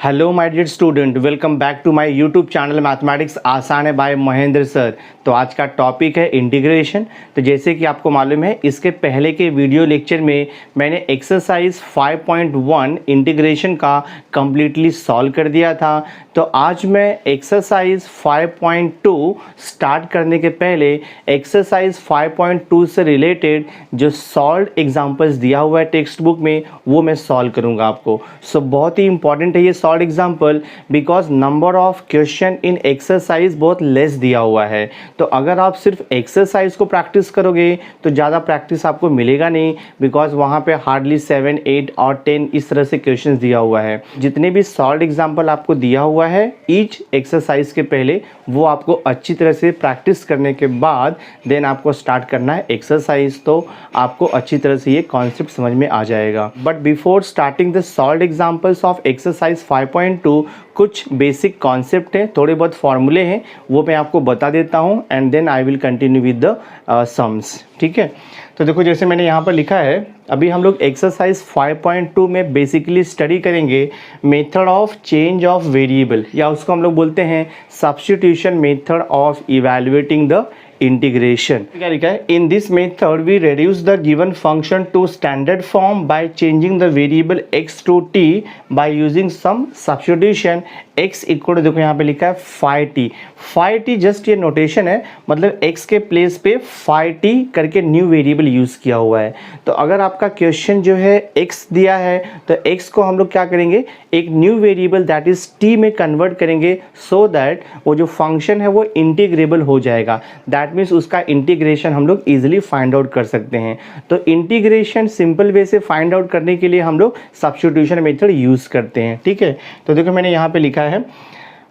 Hello my dear student, welcome back to my YouTube channel mathematics आसान है bye Mahendra sir. तो आज का टॉपिक है इंटीग्रेशन। तो जैसे कि आपको मालूम है, इसके पहले के वीडियो लेक्चर में मैंने एक्सरसाइज 5.1 इंटीग्रेशन का कम्प्लीटली सॉल्व कर दिया था। तो आज मैं एक्सरसाइज 5.2 स्टार्ट करने के पहले एक्सरसाइज 5.2 से रिलेटेड जो सॉल्व एग्जाम्पल्स दिया हुआ है टेक्स्ट बुक में, वो मैं सॉल्व करूँगा आपको। सो बहुत ही इंपॉर्टेंट है ये solve example, because number of question in exercise बहुत लेस दिया हुआ है। तो अगर आप सिर्फ एक्सरसाइज को प्रैक्टिस करोगे तो ज़्यादा प्रैक्टिस आपको मिलेगा नहीं, बिकॉज वहाँ पे हार्डली 7, 8 और 10 इस तरह से क्वेश्चन दिया हुआ है। जितने भी सॉल्व एग्जाम्पल आपको दिया हुआ है ईच एक्सरसाइज के पहले, वो आपको अच्छी तरह से प्रैक्टिस करने के बाद देन आपको स्टार्ट करना है एक्सरसाइज। तो आपको अच्छी तरह से ये कॉन्सेप्ट समझ में आ जाएगा। But before starting the solve examples of exercise 5.2 कुछ बेसिक कॉन्सेप्ट हैं, थोड़े बहुत फॉर्मूले हैं, वो मैं आपको बता देता हूँ and then I will continue with the sums. ठीक है, तो देखो जैसे मैंने यहाँ पर लिखा है, अभी हम लोग एक्सरसाइज 5.2 में बेसिकली स्टडी करेंगे method of change of variable, या उसको हम लोग बोलते हैं substitution method of evaluating the integration. क्या लिखा है? In this method we reduce the given function to standard form by changing the variable x to t by using some substitution. x equal, देखो यहाँ पे लिखा है phi t। phi t just ये notation है, मतलब x के place पे phi t करके न्यू वेरिएबल यूज किया हुआ है। तो अगर आपका क्वेश्चन जो है x दिया है तो x को हम लोग क्या करेंगे, एक new variable that is t में कन्वर्ट करेंगे, सो दैट वो जो फंक्शन है वो इंटीग्रेबल हो जाएगा। दैट मीन्स उसका इंटीग्रेशन हम लोग इजीली फाइंड आउट कर सकते हैं। तो इंटीग्रेशन सिंपल वे से फाइंड आउट करने के लिए हम लोग सब्स्टिट्यूशन मेथड यूज करते हैं। ठीक है, तो देखो मैंने यहाँ पे लिखा है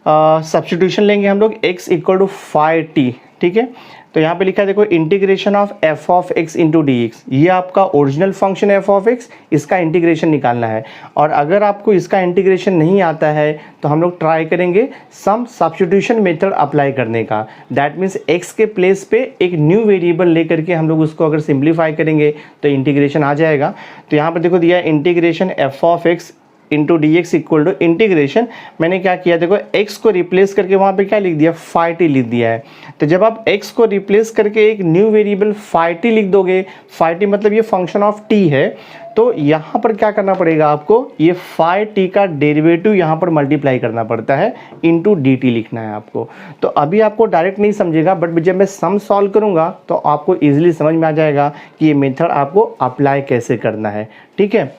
सब्स्टिट्यूशन लेंगे हम लोग x equal to phi t। ठीक है, तो यहाँ पे लिखा है देखो integration of f of x into D x, ये आपका ओरिजिनल फंक्शन है f ऑफ x, इसका इंटीग्रेशन निकालना है। और अगर आपको इसका इंटीग्रेशन नहीं आता है तो हम लोग ट्राई करेंगे सम सब्स्टिट्यूशन मेथड अप्लाई करने का। दैट मीन्स x के प्लेस पे एक न्यू वेरिएबल लेकर के हम लोग उसको अगर सिंप्लीफाई करेंगे तो इंटीग्रेशन आ जाएगा। तो यहाँ पर देखो दिया है integration f of x into D x equal to integration, मैंने क्या किया देखो x को रिप्लेस करके वहाँ पे क्या लिख दिया, phi t लिख दिया है। तो जब आप x को रिप्लेस करके एक न्यू वेरिएबल phi t लिख दोगे, phi t मतलब ये फंक्शन ऑफ t है, तो यहाँ पर क्या करना पड़ेगा आपको, ये phi t का डेरिवेटिव यहाँ पर मल्टीप्लाई करना पड़ता है, इंटू डी टी लिखना है आपको। तो अभी आपको डायरेक्ट नहीं समझेगा, बट जब मैं सम सॉल्व करूँगा तो आपको ईजिली समझ में आ जाएगा कि ये मेथड आपको अप्लाई कैसे करना है। ठीक है,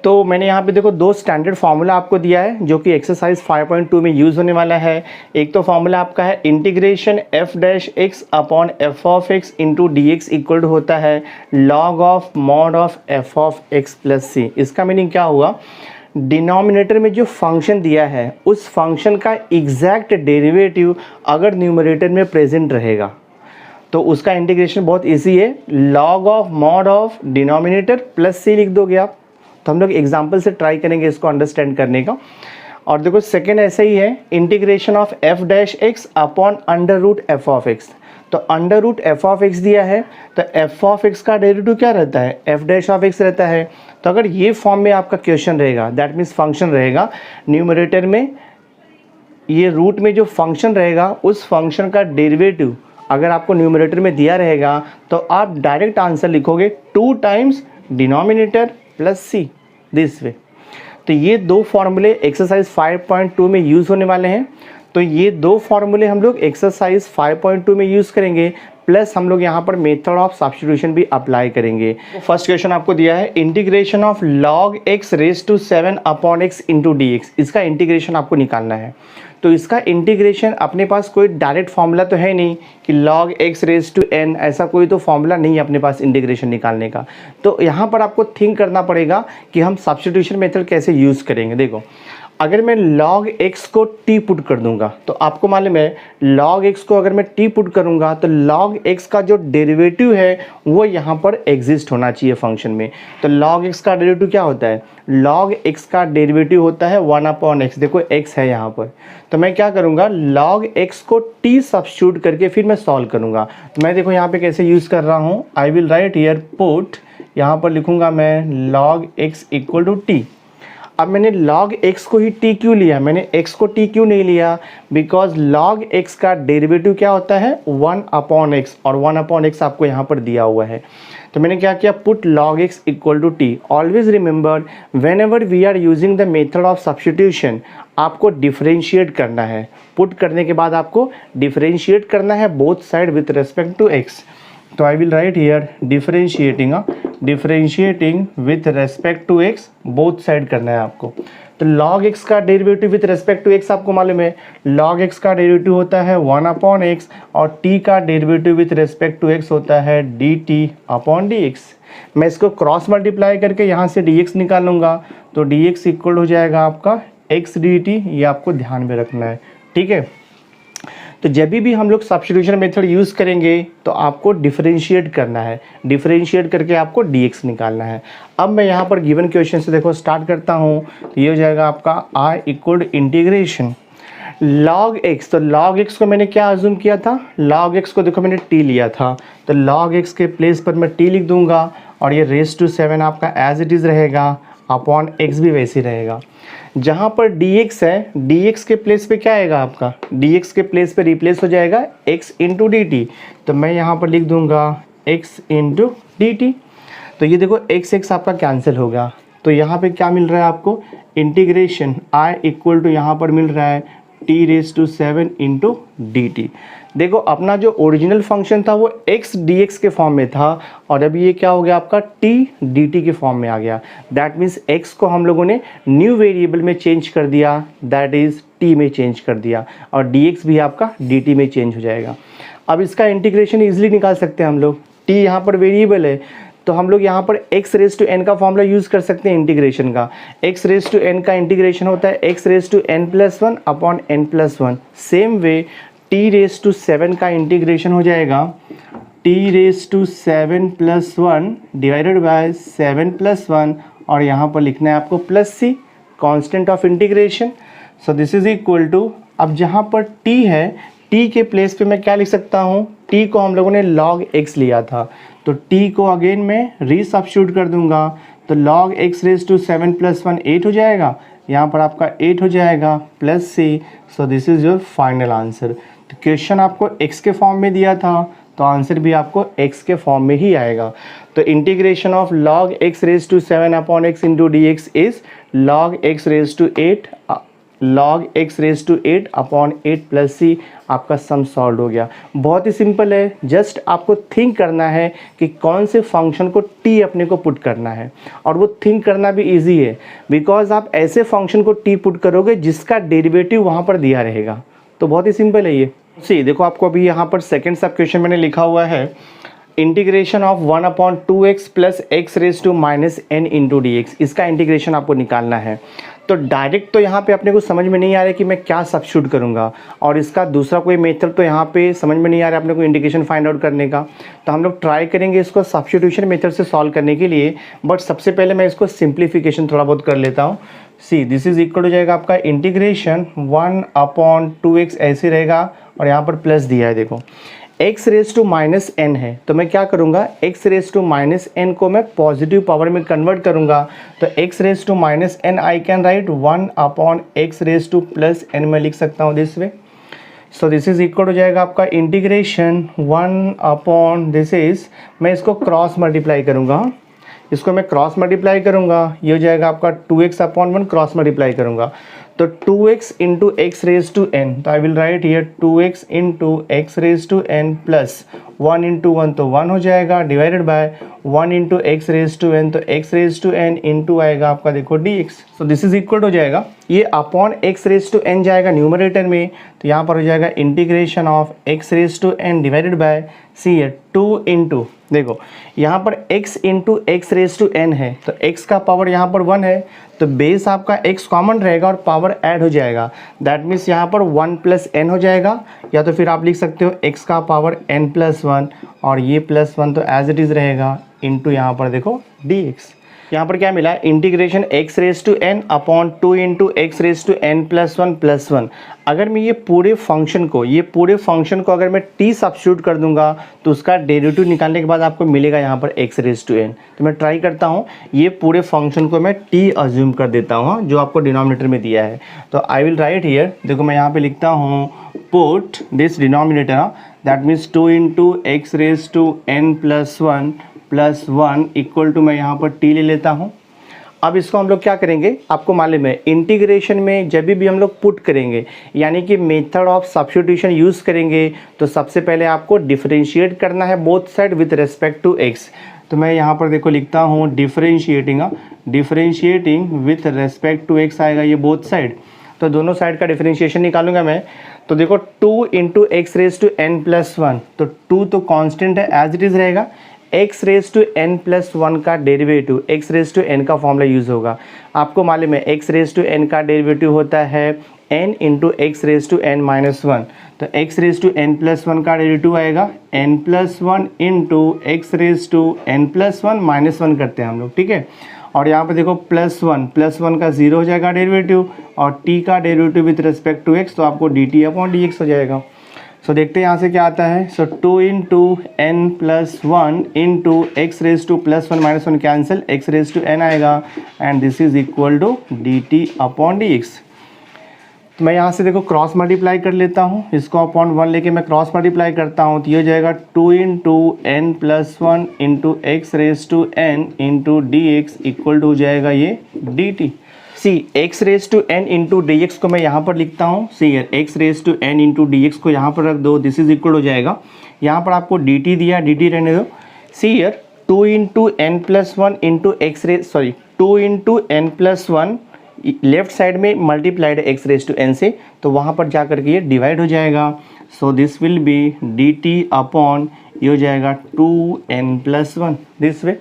तो मैंने यहाँ पे देखो दो स्टैंडर्ड फार्मूला आपको दिया है जो कि एक्सरसाइज 5.2 में यूज़ होने वाला है। एक तो फार्मूला आपका है integration f dash x upon f of x into D x equal होता है log of mod of f of x plus c। इसका मीनिंग क्या हुआ, डिनोमिनेटर में जो फंक्शन दिया है उस फंक्शन का एग्जैक्ट डेरिवेटिव अगर न्यूमरेटर में प्रेजेंट रहेगा तो उसका इंटीग्रेशन बहुत ईजी है, log of mod of denominator plus c लिख दोगे आप। तो हम लोग एग्जाम्पल से ट्राई करेंगे इसको अंडरस्टैंड करने का। और देखो सेकेंड ऐसे ही है, integration of f dash x upon under root f of x। तो under root f of x दिया है तो f ऑफ x का डेरिवेटिव क्या रहता है, f डैश ऑफ x रहता है। तो अगर ये फॉर्म में आपका क्वेश्चन रहेगा, दैट मीन्स फंक्शन रहेगा न्यूमरेटर में, ये रूट में जो फंक्शन रहेगा उस फंक्शन का डेरिवेटिव अगर आपको न्यूमरेटर में दिया रहेगा तो आप डायरेक्ट आंसर लिखोगे 2 times denominator plus C, this way. तो ये दो फॉर्मूले एक्सरसाइज 5.2 में यूज़ होने वाले हैं। तो ये दो फॉर्मूले हम लोग एक्सरसाइज 5.2 में यूज़ करेंगे, प्लस हम लोग यहाँ पर मेथड ऑफ सब्स्टिट्यूशन भी अप्लाई करेंगे। तो फर्स्ट क्वेश्चन आपको दिया है integration of log x raise to 7 upon x into D X, इसका इंटीग्रेशन आपको निकालना है। तो इसका इंटीग्रेशन अपने पास कोई डायरेक्ट फॉर्मूला तो है नहीं कि log x raise to n, ऐसा कोई तो फॉर्मूला नहीं है अपने पास इंटीग्रेशन निकालने का। तो यहाँ पर आपको थिंक करना पड़ेगा कि हम सब्स्टिट्यूशन मेथड कैसे यूज़ करेंगे। देखो अगर मैं log x को t पुट कर दूंगा तो आपको मालूम है log x को अगर मैं t पुट करूंगा तो log x का जो डेरिवेटिव है वो यहाँ पर एग्जिस्ट होना चाहिए फंक्शन में। तो log x का डेरिवेटिव क्या होता है, log x का डेरिवेटिव होता है 1 अपॉन x। देखो x है यहाँ पर, तो मैं क्या करूँगा log x को t सब्स्टिट्यूट करके फिर मैं सॉल्व करूँगा। तो मैं देखो यहाँ पे कैसे यूज़ कर रहा हूँ, I will write here put, यहाँ पर लिखूँगा मैं log x equal to t। अब मैंने log x को ही t क्यों लिया, मैंने x को t क्यों नहीं लिया, बिकॉज log x का डेरिवेटिव क्या होता है 1/x, और 1/x आपको यहाँ पर दिया हुआ है। तो मैंने क्या किया, put log x equal to t। Always remember whenever we are using the method of substitution, आपको डिफरेंशिएट करना है। पुट करने के बाद आपको डिफरेंशिएट करना है both side with respect to x। तो I will write here differentiating with respect to x, both side करना है आपको। तो log x का derivative with respect to x आपको मालूम है, log x का डेरिवेटिव होता है 1/x, और t का derivative with respect to x होता है dt/dx। मैं इसको क्रॉस मल्टीप्लाई करके यहाँ से dx निकालूंगा, तो dx इक्वल हो जाएगा आपका x dt। ये आपको ध्यान में रखना है, ठीक है। तो जब भी हम लोग सब्स्टिट्यूशन मेथड यूज़ करेंगे तो आपको डिफरेंशिएट करना है, डिफरेंशिएट करके आपको dx निकालना है। अब मैं यहाँ पर गिवन क्वेश्चन से देखो स्टार्ट करता हूँ, तो ये हो जाएगा आपका I equal integration log x। तो log x को मैंने क्या अज्यूम किया था, log x को देखो मैंने t लिया था, तो log x के प्लेस पर मैं t लिख दूंगा, और ये रेज़ टू 7 आपका एज इट इज़ रहेगा, अपॉन x भी वैसे ही रहेगा। जहाँ पर dx है, dx के प्लेस पे क्या आएगा आपका, dx के प्लेस पे रिप्लेस हो जाएगा x इंटू dt। तो मैं यहाँ पर लिख दूंगा x इंटू dt। तो ये देखो x आपका कैंसिल होगा, तो यहाँ पे क्या मिल रहा है आपको, इंटीग्रेशन I इक्वल टू यहाँ पर मिल रहा है t⁻7 इंटू dt। देखो अपना जो ओरिजिनल फंक्शन था वो x dx के फॉर्म में था, और अभी ये क्या हो गया आपका t dt के फॉर्म में आ गया। दैट मीन्स x को हम लोगों ने न्यू वेरिएबल में चेंज कर दिया, दैट इज़ t में चेंज कर दिया, और dx भी आपका dt में चेंज हो जाएगा। अब इसका इंटीग्रेशन ईजिली निकाल सकते हैं हम लोग, t यहाँ पर वेरिएबल है, तो हम लोग यहाँ पर x रेज़ टू n का फॉर्मूला यूज़ कर सकते हैं इंटीग्रेशन का। x रेज़ टू n का इंटीग्रेशन होता है x rays to n+1 upon n+1। Same way t⁻7 का इंटीग्रेशन हो जाएगा t⁻7 + 1 डिवाइडेड बाय 7 + 1, और यहाँ पर लिखना है आपको +c, constant of integration. So this is equal to, अब जहाँ पर t है, t के प्लेस पे मैं क्या लिख सकता हूँ, t को हम लोगों ने log x लिया था, तो t को अगेन मैं रीसब्स्टिट्यूट कर दूंगा, तो log x रेज़ टू 7 + 1 8 हो जाएगा, यहाँ पर आपका 8 हो जाएगा plus c। So this is your final answer. तो क्वेश्चन आपको x के फॉर्म में दिया था, तो आंसर भी आपको x के फॉर्म में ही आएगा। तो integration of log x rays to 7 upon x into dx is log x rays to 8 log x rays to 8 upon 8 plus c। आपका सम सॉल्व हो गया। बहुत ही सिंपल है, जस्ट आपको थिंक करना है कि कौन से फंक्शन को t अपने को पुट करना है, और वो थिंक करना भी इजी है, बिकॉज आप ऐसे फंक्शन को t पुट करोगे जिसका डेरिवेटिव वहाँ पर दिया रहेगा। तो बहुत ही सिंपल है ये। सी देखो आपको अभी यहाँ पर सेकेंड सब क्वेश्चन मैंने लिखा हुआ है, integration of 1/2x plus x raise to -n into dx। इसका इंटीग्रेशन आपको निकालना है। तो डायरेक्ट तो यहाँ पे अपने को समझ में नहीं आ रहा है कि मैं क्या सब्स्टिट्यूट करूँगा, और इसका दूसरा कोई मेथड तो यहाँ पे समझ में नहीं आ रहा है अपने को इंटीग्रेशन फाइंड आउट करने का। तो हम लोग ट्राई करेंगे इसको सब्स्टिट्यूशन मेथड से सॉल्व करने के लिए, बट सबसे पहले मैं इसको सिंप्लीफिकेशन थोड़ा बहुत कर लेता हूँ। सी दिस इज इक्वल हो जाएगा आपका इंटीग्रेशन 1/2x ऐसे रहेगा, और यहाँ पर प्लस दिया है, देखो x रेज़ टू -n है, तो मैं क्या करूँगा, x रेज़ टू -n को मैं पॉजिटिव पावर में कन्वर्ट करूँगा, तो x raise to -n I can write 1/x raise to +n में लिख सकता हूँ this way. So this is equal हो जाएगा आपका इंटीग्रेशन 1 दिस इज, मैं इसको क्रॉस मल्टीप्लाई करूँगा, इसको मैं क्रॉस मल्टीप्लाई करूँगा, ये हो जाएगा आपका 2x/1 क्रॉस मल्टीप्लाई करूँगा, तो 2x into X raise to n, तो I will write here 2x into X raise to n plus 1 into 1 तो 1 हो जाएगा, divided by 1 into X raise to n, तो x raise to n into आएगा आपका देखो dx। So this is equal हो जाएगा, ये upon x raise to n जाएगा न्यूमरेटर में, तो यहाँ पर हो जाएगा integration of x raise to n divided by C है 2 इंटू, देखो यहाँ पर x into X raise to n है, तो x का पावर यहाँ पर 1 है, तो बेस आपका x कॉमन रहेगा और पावर ऐड हो जाएगा, दैट मीन्स यहाँ पर 1 + n हो जाएगा, या तो फिर आप लिख सकते हो x का पावर n + 1, और ये +1 तो एज इट इज़ रहेगा इंटू यहाँ पर देखो dx। यहाँ पर क्या मिला, integration x raise to n upon 2 into x raise to n plus one. अगर मैं ये पूरे फंक्शन को अगर मैं t सब्स्टिट्यूट कर दूंगा तो उसका डेरिवेटिव निकालने के बाद आपको मिलेगा यहाँ पर x रेज टू n। तो मैं ट्राई करता हूँ, ये पूरे फंक्शन को मैं t अज्यूम कर देता हूँ जो आपको डिनोमिनेटर में दिया है। तो आई विल राइट हियर, देखो मैं यहाँ पे लिखता हूँ put this denominator, that means 2 into x raise to n plus one equal to मैं यहाँ पर t ले लेता हूँ। अब इसको हम लोग क्या करेंगे, आपको मालूम है इंटीग्रेशन में जब भी हम लोग पुट करेंगे यानी कि मेथड ऑफ सब्स्टिट्यूशन यूज़ करेंगे तो सबसे पहले आपको डिफरेंशिएट करना है both side with respect to x। तो मैं यहाँ पर देखो लिखता हूँ differentiating with respect to x आएगा ये बोथ साइड। तो दोनों साइड का डिफरेंशिएशन निकालूंगा मैं। तो देखो 2 into x raise to n plus one, तो 2 तो कांस्टेंट है एज इट इज़ रहेगा, x raise to n plus one का derivative x raise to n का फॉर्मूला यूज़ होगा। आपको मालूम है x रेज टू n का डेरिवेटिव होता है n into x raise to n minus one. तो x raise to n plus one का डेरिवेटिव आएगा n plus one into x raise to n plus one minus one करते हैं हम लोग, ठीक है। और यहाँ पे देखो प्लस वन का 0 हो जाएगा डेरिवेटिव और t का derivative with respect to x, तो आपको dt अपॉन dx हो जाएगा। सो देखते हैं यहाँ से क्या आता है। So 2 into n plus one into x raise to plus one minus one cancel, x raise to n आएगा and this is equal to dt upon dx। तो मैं यहाँ से देखो क्रॉस मल्टीप्लाई कर लेता हूँ, इसको अपॉन वन लेके मैं क्रॉस मल्टीप्लाई करता हूँ तो ये हो जाएगा 2 into n plus one into x raise to n into D x equal to हो जाएगा ये dt। See x raise to n into D x को मैं यहाँ पर लिखता हूँ, see x raise to n into D x को यहाँ पर रख दो, दिस इज इक्वल हो जाएगा, यहाँ पर आपको dt दिया, dt रहने दो। See here 2 into n plus one into x raise 2 into n plus one left side में multiplied x raise to n से, तो वहाँ पर जा करके ये डिवाइड हो जाएगा। So this will be dt upon ये हो जाएगा 2n प्लस वन दिस वे।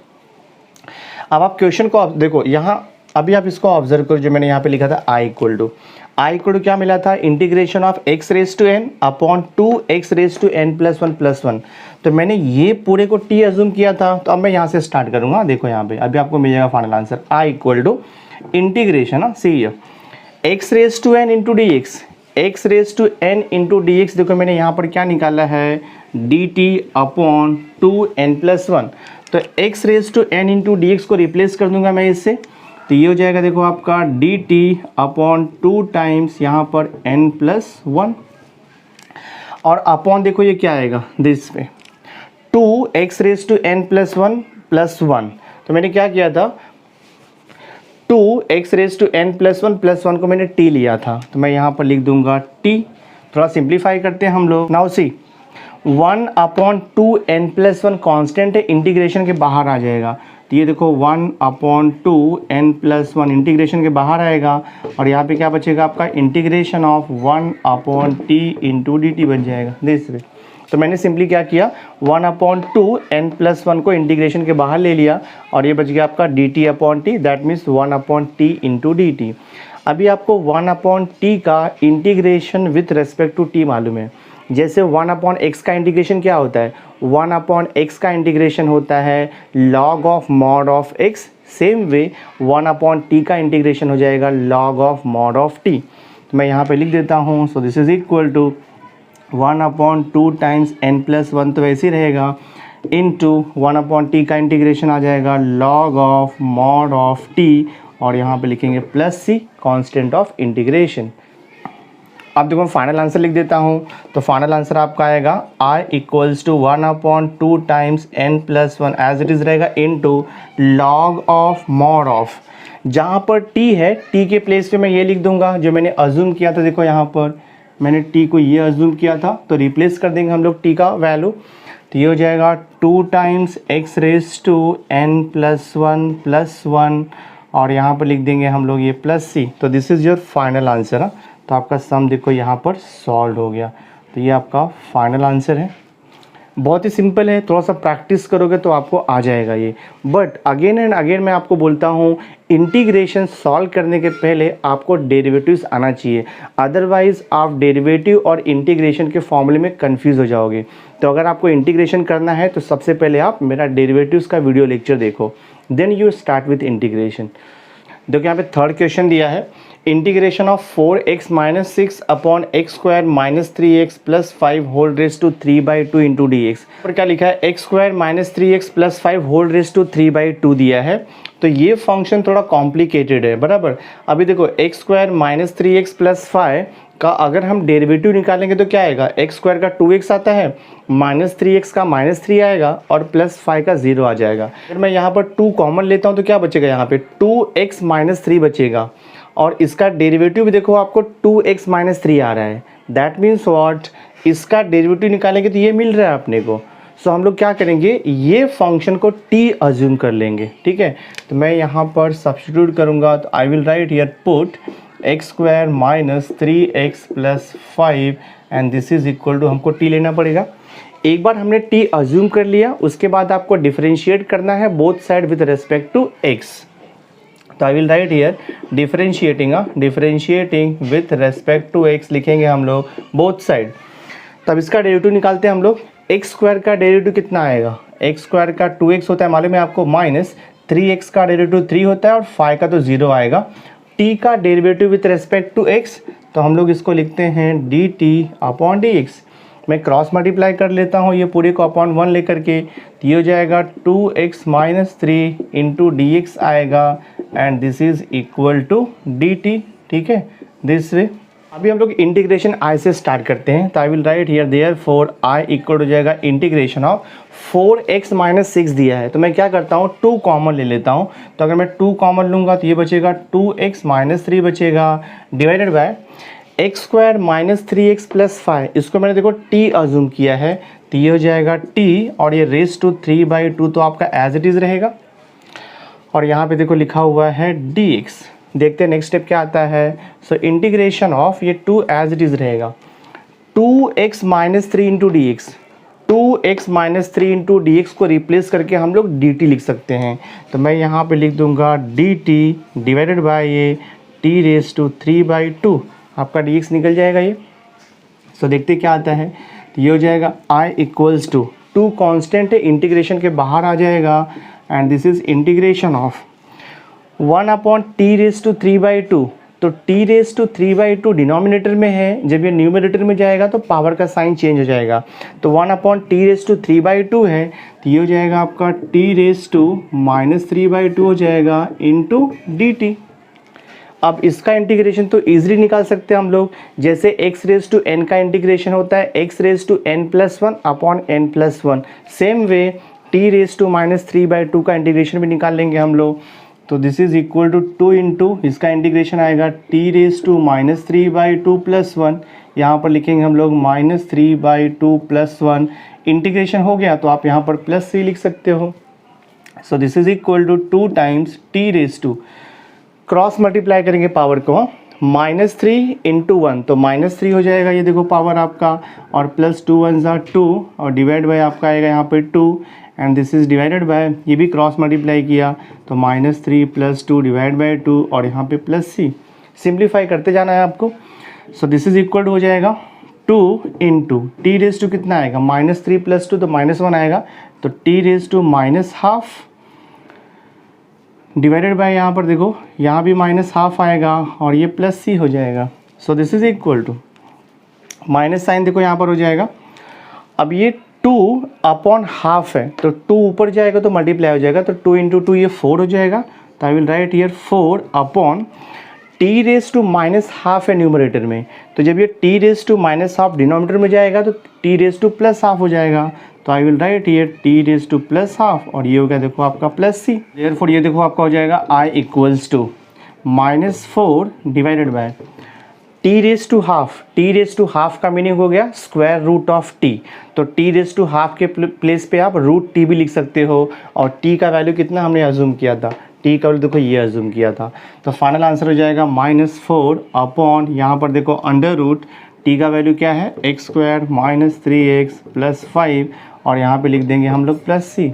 अब आप क्वेश्चन को देखो, यहाँ अभी आप इसको ऑब्जर्व करो, जो मैंने यहाँ पे लिखा था i इक्वल टू क्या मिला था, integration of x raise to n upon 2x raise to n plus one. तो मैंने ये पूरे को t अज्यूम किया था, तो अब मैं यहाँ से स्टार्ट करूँगा। देखो यहाँ पे अभी आपको मिल जाएगा final answer, i equal to integration see x raise to n into D x raise to n into D x. देखो मैंने यहाँ पर क्या निकाला है, dt upon 2n plus one. तो x raise to n into D x को replace कर दूंगा मैं इससे, तो ये हो जाएगा देखो आपका dt अपॉन 2 टाइम्स यहाँ पर n प्लस वन और अपॉन देखो ये क्या आएगा दिस पे 2x raise to n plus one. तो मैंने क्या किया था, 2x raise to n plus one को मैंने t लिया था, तो मैं यहाँ पर लिख दूंगा t। थोड़ा सिंप्लीफाई करते हैं हम लोग। Now see 1 upon 2n plus one constant है, इंटीग्रेशन के बाहर आ जाएगा, तो ये देखो 1 upon 2n plus one integration के बाहर आएगा और यहाँ पे क्या बचेगा आपका, integration of 1 upon t into d T बन जाएगा दिस वे। तो मैंने सिंपली क्या किया, 1 अपॉन 2n प्लस वन को इंटीग्रेशन के बाहर ले लिया और ये बच गया आपका dt upon t, that means 1 upon t into d t. अभी आपको 1 अपॉन t का integration with respect to t मालूम है। जैसे 1 अपॉन x का इंटीग्रेशन क्या होता है, 1 अपॉन x का इंटीग्रेशन होता है log of mod of x, same way 1 upon t का इंटीग्रेशन हो जाएगा log of mod of t। तो मैं यहाँ पे लिख देता हूँ, so this is equal to 1 upon 2 times n plus one, तो वैसे ही रहेगा, इंटू 1 अपॉन t का इंटीग्रेशन आ जाएगा log of mod of t और यहाँ पे लिखेंगे plus c constant of integration. अब देखो फाइनल आंसर लिख देता हूँ, तो फाइनल आंसर आपका आएगा i equals to 1 upon 2 times n plus one as it is रहेगा into log of mod of, जहाँ पर t है t के प्लेस पे मैं ये लिख दूंगा जो मैंने अज्यूम किया था। देखो यहाँ पर मैंने t को ये अज्यूम किया था, तो रिप्लेस कर देंगे हम लोग t का वैल्यू, तो ये हो जाएगा 2 times x raise to n plus one और यहाँ पर लिख देंगे हम लोग ये प्लस c। तो this is your final answer. तो आपका सम देखो यहाँ पर सॉल्व हो गया, तो ये आपका फाइनल आंसर है। बहुत ही सिंपल है, थोड़ा सा प्रैक्टिस करोगे तो आपको आ जाएगा ये। बट अगेन एंड अगेन मैं आपको बोलता हूँ, इंटीग्रेशन सॉल्व करने के पहले आपको डेरिवेटिव्स आना चाहिए, अदरवाइज आप डेरिवेटिव और इंटीग्रेशन के फॉर्मूले में कंफ्यूज हो जाओगे। तो अगर आपको इंटीग्रेशन करना है तो सबसे पहले आप मेरा डेरिवेटिव्स का वीडियो लेक्चर देखो, then you start with integration. देखो यहाँ पे थर्ड क्वेश्चन दिया है, integration of 4x minus 6 upon x square minus 3x plus 5 whole raise to 3/2 into D x. और क्या लिखा है, x square minus 3x plus 5 whole raise to 3/2 दिया है। तो ये फंक्शन थोड़ा कॉम्प्लिकेटेड है, बराबर। अभी देखो x square minus 3x plus 5 का अगर हम डेरिवेटिव निकालेंगे तो क्या आएगा, एक्स स्क्वायर का 2x आता है, माइनस 3x का -3 आएगा और प्लस 5 का 0 आ जाएगा। अगर मैं यहाँ पर 2 कॉमन लेता हूँ तो क्या बचेगा, यहाँ पे 2x माइनस 3 बचेगा। और इसका डेरिवेटिव भी देखो आपको 2x माइनस 3 आ रहा है, दैट मीन्स व्हाट, इसका डेरिवेटिव निकालेंगे तो ये मिल रहा है अपने को। सो हम लोग क्या करेंगे, ये फंक्शन को t अज्यूम कर लेंगे, ठीक है। तो मैं यहाँ पर सब्स्टिट्यूट करूँगा, तो I will write here put x square minus 3x plus 5 and this is equal to, हमको t लेना पड़ेगा। एक बार हमने t अज्यूम कर लिया, उसके बाद आपको डिफरेंशिएट करना है both side with respect to x। तो I will write here differentiating with respect to x लिखेंगे हम लोग बोथ साइड। तब इसका डेरिवेटिव निकालते हैं हम लोग। एक्स स्क्वायर का डेरिवेटिव कितना आएगा, एक्स स्क्वायर का 2x होता है मालूम है आपको, माइनस 3x का डेरिवेटिव 3 होता है और 5 का तो 0 आएगा। t का derivative with respect to x, तो हम लोग इसको लिखते हैं dt अपॉन डी एक्स। मैं क्रॉस मल्टीप्लाई कर लेता हूँ ये पूरे को अपॉन 1 लेकर के, तो ये हो जाएगा 2x minus 3 into D x आएगा and this is equal to dt, ठीक है। दिस अभी हम लोग इंटीग्रेशन i से स्टार्ट करते हैं। तो I will write here therefore i equal हो जाएगा इंटीग्रेशन ऑफ 4x माइनस 6 दिया है, तो मैं क्या करता हूँ 2 कॉमन ले लेता हूँ। तो अगर मैं 2 कॉमन लूँगा तो ये बचेगा 2x माइनस 3 बचेगा, divided by x square minus 3x plus 5, इसको मैंने देखो t अज्यूम किया है, तो ये हो जाएगा t और ये रेज टू 3/2 तो आपका एज इट इज़ रहेगा। और यहाँ पे देखो लिखा हुआ है dx, देखते हैं नेक्स्ट स्टेप क्या आता है। सो इंटीग्रेशन ऑफ ये 2 एज इट इज़ रहेगा, 2x minus 3 into D x, 2x minus 3 into D x को रिप्लेस करके हम लोग dt लिख सकते हैं। तो मैं यहाँ पे लिख दूंगा dt डिवाइडेड बाय ये t रेज टू 3/2, आपका dx निकल जाएगा ये। सो देखते क्या आता है, तो ये हो जाएगा i इक्वल्स टू 2 कॉन्स्टेंट है, इंटीग्रेशन के बाहर आ जाएगा and this is integration of 1 upon t raise to 3/2। तो टी रेज टू 3/2 डिनोमिनेटर में है, जब ये न्यूमरेटर में जाएगा तो पावर का साइन चेंज हो जाएगा। तो 1 अपॉन टी रेज टू 3/2 है, तो ये हो जाएगा आपका टी रेज टू माइनस 3/2 हो जाएगा इंटू डी टी। अब इसका इंटीग्रेशन तो ईजिली निकाल सकते हैं हम लोग, जैसे x रेज टू n का इंटीग्रेशन होता है x raise to n+1 upon n+1, same way t raise to minus 3/2 का इंटीग्रेशन भी निकाल लेंगे हम लोग। तो this is equal to 2 into इसका इंटीग्रेशन आएगा t raise to minus 3/2 plus 1, यहाँ पर लिखेंगे हम लोग माइनस 3/2 प्लस 1। इंटीग्रेशन हो गया तो आप यहाँ पर प्लस 3 लिख सकते हो। So this is equal to 2 times t raise to, cross multiply करेंगे पावर को, -3 इंटू 1 तो -3 हो जाएगा, ये देखो पावर आपका, और प्लस 2 1 ज़ा 2 और डिवाइड बाय आपका आएगा यहाँ पे 2 and this is divided by, ये भी क्रॉस मल्टीप्लाई किया तो -3 प्लस 2 डिवाइड बाय 2 और यहाँ पे प्लस c, सिंप्लीफाई करते जाना है आपको। सो दिस इज इक्वल हो जाएगा 2 इंटू टी रेज टू कितना आएगा, -3 प्लस 2 तो -1 आएगा, तो t raise to -½ divided by यहाँ पर देखो यहाँ भी -½ आएगा और ये प्लस c हो जाएगा। So this is equal to minus sign देखो यहाँ पर हो जाएगा। अब ये 2 अपॉन हाफ है, तो 2 ऊपर जाएगा तो मल्टीप्लाई हो जाएगा, तो 2 इंटू 2 ये 4 हो जाएगा। तो I will write here 4 upon t raise to -½ है न्यूमरेटर में, तो जब ये टी रेज टू -½ डिनोमिनेटर में जाएगा तो टी रेज टू +½ हो जाएगा। तो I will write here t raise to +½ और ये हो गया देखो आपका प्लस c। देयरफॉर ये देखो आपका हो जाएगा i equals to -4 divided by t raise to half, t raise to half का मीनिंग हो गया स्क्वायर रूट ऑफ टी, तो टी रेज टू हाफ के प्लेस पे आप रूट टी भी लिख सकते हो। और टी का वैल्यू कितना हमने अज्यूम किया था, टी का वैल्यू देखो ये अज्यूम किया था, तो फाइनल आंसर हो जाएगा -4 अपॉन यहाँ पर देखो अंडर रूट टी का वैल्यू क्या है x² -3x प्लस 5 और यहाँ पे लिख देंगे हम लोग प्लस सी।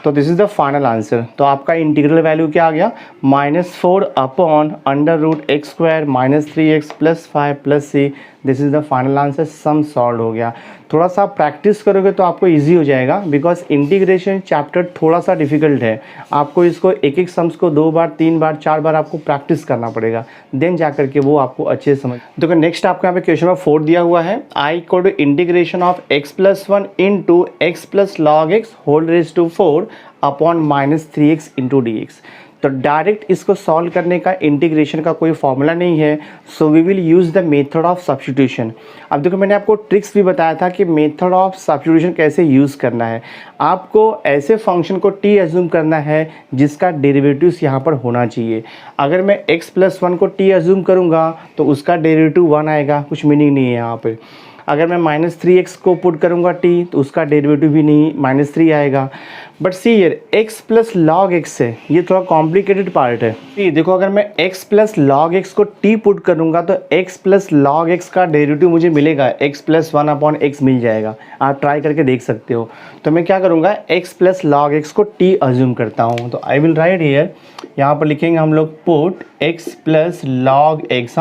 तो this is the final answer. तो आपका इंटीग्रल वैल्यू क्या आ गया, -4 upon √x² -3x + 5 + c। This is the final answer. Some solve हो गया। थोड़ा सा प्रैक्टिस करोगे तो आपको इजी हो जाएगा, बिकॉज इंटीग्रेशन चैप्टर थोड़ा सा डिफिकल्ट है। आपको इसको एक एक सम्स को 2 बार 3 बार 4 बार आपको प्रैक्टिस करना पड़ेगा, देन जा करके वो आपको अच्छे से समझ। तो नेक्स्ट आपको यहाँ पे क्वेश्चन नंबर 4 दिया हुआ है, I equal to integration of x+1 into x + log x whole raise to 4 upon -3x into dx। तो डायरेक्ट इसको सॉल्व करने का इंटीग्रेशन का कोई फॉर्मूला नहीं है, so we will use the method of substitution. अब देखो मैंने आपको ट्रिक्स भी बताया था कि मेथड ऑफ सब्स्टिट्यूशन कैसे यूज़ करना है। आपको ऐसे फंक्शन को t एज्यूम करना है जिसका डेरिवेटिव्स यहाँ पर होना चाहिए। अगर मैं x+1 को t एज्यूम करूँगा तो उसका डेरिवेटिव 1 आएगा, कुछ मीनिंग नहीं है यहाँ पर। अगर मैं -3x को पुट करूँगा t तो उसका डेरिवेटिव भी नहीं -3 आएगा। But see here x + log x है, ये थोड़ा कॉम्प्लिकेटेड पार्ट है। ये देखो अगर मैं x + log x को t पुट करूँगा तो x + log x का डेरिवेटिव मुझे मिलेगा, x + 1/x मिल जाएगा। आप ट्राई करके देख सकते हो। तो मैं क्या करूँगा, x + log x को t अज्यूम करता हूँ। तो आई विल राइट हियर, यहाँ पर लिखेंगे हम लोग put x + log x,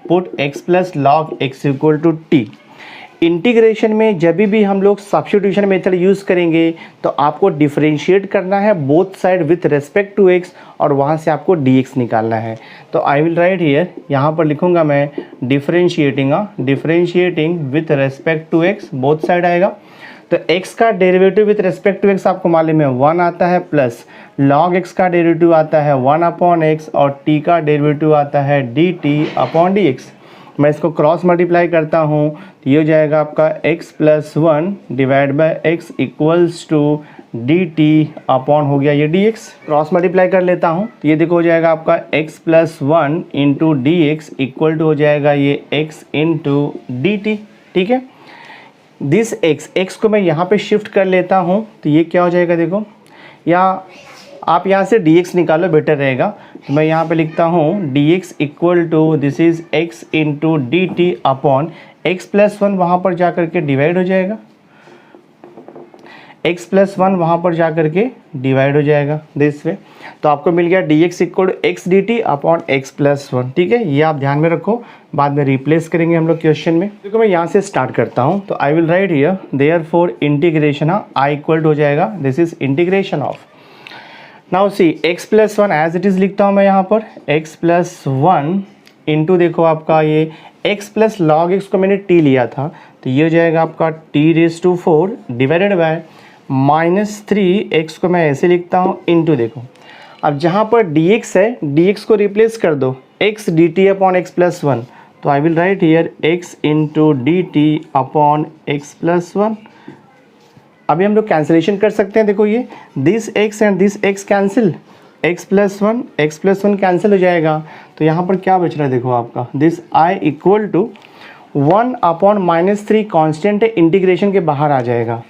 put x + log x equal to t। Integration में जब भी हम लोग सब्स्टिट्यूशन मेथड यूज़ करेंगे तो आपको डिफरेंशिएट करना है both side with respect to x, और वहाँ से आपको dx निकालना है। तो आई विल राइट हियर, यहाँ पर लिखूँगा मैं differentiating with respect to x, both side आएगा। तो x का derivative with respect to x आपको मालूम है 1 आता है, प्लस log x का डेरिवेटिव आता है 1/x, और t का डेरिवेटिव आता है dt/dx। मैं इसको क्रॉस मल्टीप्लाई करता हूँ तो ये हो जाएगा आपका x+1 divide by x equals to dt upon हो गया ये dx। क्रॉस मल्टीप्लाई कर लेता हूँ तो ये देखो हो जाएगा आपका x+1 into dx equal to हो जाएगा ये x इंटू dt। ठीक है, दिस x को मैं यहाँ पे शिफ्ट कर लेता हूँ तो ये क्या हो जाएगा, देखो या आप यहाँ से dx निकालो, बेटर रहेगा। तो मैं यहाँ पे लिखता हूँ dx equal to this is x into dt upon x+1 वहाँ पर जा कर के डिवाइड हो जाएगा, x+1 वहाँ पर जा कर के डिवाइड हो जाएगा दिस वे। तो आपको मिल गया dx equal to x dt upon x+1। ठीक है, ये आप ध्यान में रखो, बाद में रिप्लेस करेंगे हम लोग क्वेश्चन में। देखो मैं यहाँ से स्टार्ट करता हूँ तो I will write here therefore integration i equal to हो जाएगा this is integration of, now see x+1 as it is लिखता हूँ मैं यहाँ पर x+1 इंटू देखो आपका ये x + log x को मैंने t लिया था तो ये हो जाएगा आपका t⁴ डिवाइडेड बाय -3x को मैं ऐसे लिखता हूँ इंटू देखो, अब जहाँ पर dx है dx को रिप्लेस कर दो x dt अपॉन x+1। तो I will write here x into dt upon x+1। अभी हम लोग कैंसिलेशन कर सकते हैं, देखो ये this x and this x cancel, x+1 cancel हो जाएगा। तो यहाँ पर क्या बच रहा है, देखो आपका this i equal to 1/-3 constant है, इंटीग्रेशन के बाहर आ जाएगा।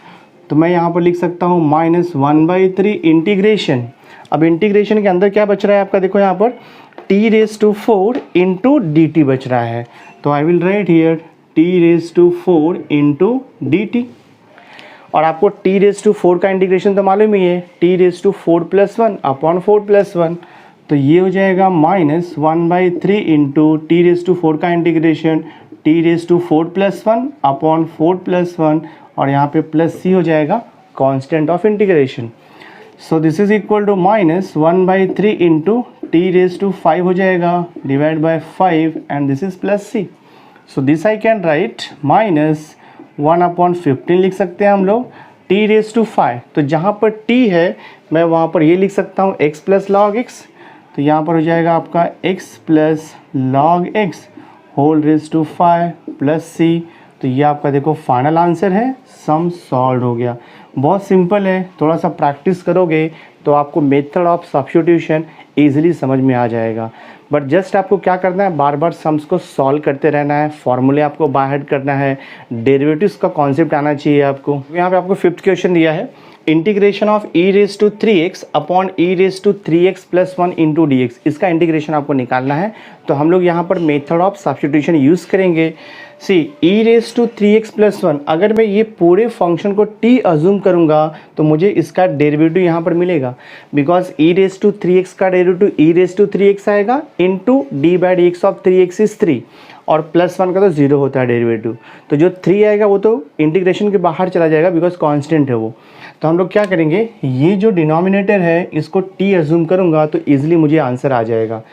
तो मैं यहाँ पर लिख सकता हूँ -1/3 इंटीग्रेशन। अब इंटीग्रेशन के अंदर क्या बच रहा है आपका, देखो यहाँ पर t⁴ इंटू dt बच रहा है। तो I will write here t⁴ into dt, और आपको t⁴ का इंटीग्रेशन तो मालूम ही है, t⁴ + 1 अपॉन 4 + 1। तो ये हो जाएगा -1/3 इंटू t⁴ का इंटीग्रेशन t⁴ + 1 अपॉन 4 + 1, और यहाँ पे प्लस c हो जाएगा constant of integration. So this is equal to -1/3 into t⁵ हो जाएगा divide by 5 and this is plus c। So this I can write -1/15 लिख सकते हैं हम लोग t⁵। तो जहाँ पर t है मैं वहाँ पर ये लिख सकता हूँ x + log x। तो यहाँ पर हो जाएगा आपका x + log x whole raise to 5 plus c। तो ये आपका देखो फाइनल आंसर है, सम सॉल्व हो गया। बहुत सिंपल है, थोड़ा सा प्रैक्टिस करोगे तो आपको मेथड ऑफ सब्स्टिट्यूशन ईजिली समझ में आ जाएगा। बट जस्ट आपको क्या करना है, बार बार सम्स को सॉल्व करते रहना है, फॉर्मूले आपको बाय हार्ट करना है, डेरिवेटिव्स का कॉन्सेप्ट आना चाहिए आपको। यहाँ पे आपको 5th क्वेश्चन दिया है, integration of e�3x upon e�3x + 1 into dx। इसका इंटीग्रेशन आपको निकालना है। तो हम लोग यहाँ पर मेथड ऑफ सब्स्टिट्यूशन यूज़ करेंगे। सी ई रेस टू 3x प्लस 1, अगर मैं ये पूरे फंक्शन को t अज्यूम करूँगा तो मुझे इसका डेरिवेटिव यहाँ पर मिलेगा, because E raise to 3x का derivative E raise to 3x आएगा into D by D x of 3x is 3, और प्लस 1 का तो 0 होता है डेरिवेटिव, तो जो 3 आएगा वो तो इंटीग्रेशन के बाहर चला जाएगा बिकॉज कांस्टेंट है वो। तो हम लोग क्या करेंगे, ये जो डिनोमिनेटर है इसको t अज्यूम करूँगा तो ईजिली मुझे आंसर आ जाएगा।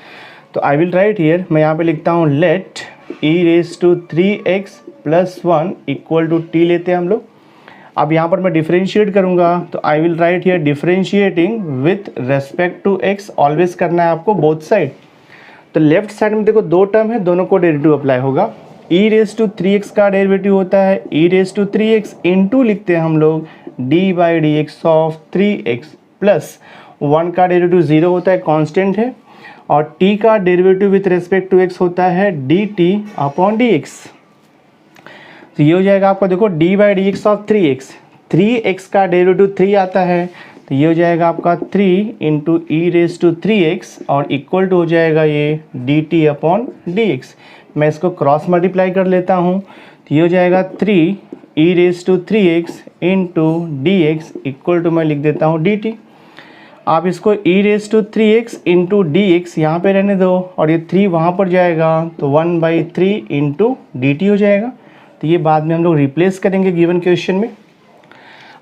तो आई विल राइट हियर, मैं यहाँ पे लिखता हूँ let e raise to 3x plus 1 equal to t लेते हैं हम लोग। अब यहाँ पर मैं डिफरेंशिएट करूँगा तो I will write here differentiating with respect to x, always करना है आपको बोथ साइड। तो लेफ्ट साइड में देखो दो टर्म है, दोनों को डेरिवेटिव अप्लाई होगा। ई रेस टू 3x का डेरिवेटिव होता है ई रेस टू 3x इंटू लिखते हैं हम लोग D by D x of 3x plus 1 का डेरिवेटिव 0 होता है, कांस्टेंट है, और t का derivative with respect to x होता है dt अपॉन dx। तो ये हो जाएगा आपका देखो d by D x of 3x का डेरिवेटिव 3 आता है, तो ये हो जाएगा आपका 3 into E raise to 3x और इक्वल टू हो जाएगा ये dt अपॉन dx। मैं इसको क्रॉस मल्टीप्लाई कर लेता हूँ, तो ये हो जाएगा 3 e raise to 3x into dx equal to मैं लिख देता हूँ dt। आप इसको e raise to 3x into D x यहाँ पर रहने दो, और ये 3 वहाँ पर जाएगा तो 1/3 इंटू डी टी हो जाएगा। तो ये बाद में हम लोग रिप्लेस करेंगे गिवन क्वेश्चन में।